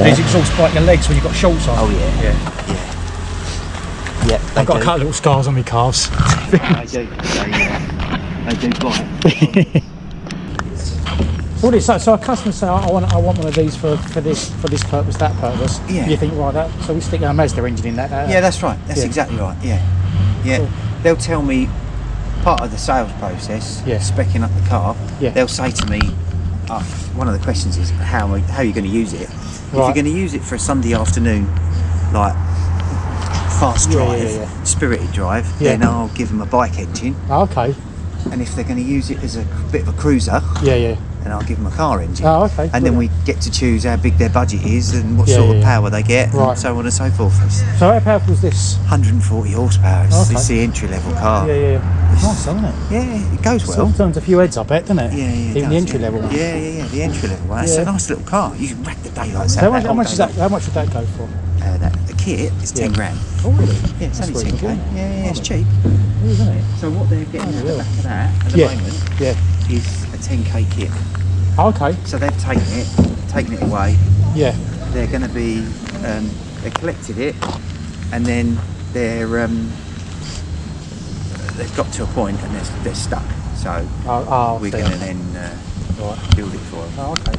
These exhausts bite your legs when you've got shorts on. Oh yeah. Yeah. I've got a couple of little scars on my calves. They do. They do bite. What is that? So a customer say, I want one of these for this purpose, that purpose. Yeah. You think, right, that, so we stick our Mazda engine in that. Yeah, that's right. That's exactly right. Yeah. Cool. They'll tell me part of the sales process, speccing up the car. Yeah. They'll say to me, one of the questions is how are you going to use it? If you're going to use it for a Sunday afternoon, like fast drive, spirited drive, then I'll give them a bike engine. Oh, okay. And if they're going to use it as a bit of a cruiser, then I'll give them a car engine. Oh, okay. And then we get to choose how big their budget is and what sort of power they get, and so on and so forth. So how powerful is this? 140 horsepower. It's the entry level car. Nice, isn't it? Yeah, it goes well. It turns a few heads, I bet, doesn't it? Yeah, Even the entry level one. Yeah, the entry level one. It's a nice little car. You can rack the daylights out. So how much is that? How much would that go for? The kit is 10 grand. Oh really? Yeah, it's only 10k. Yeah, it's cheap. Isn't it? So what they're getting at the back of that at the moment is a 10k kit. Okay. So they've taken it away. Yeah. They're going to be, they collected it, and then they've got to a point and they're stuck. So we're going to then build it for them. Oh, okay.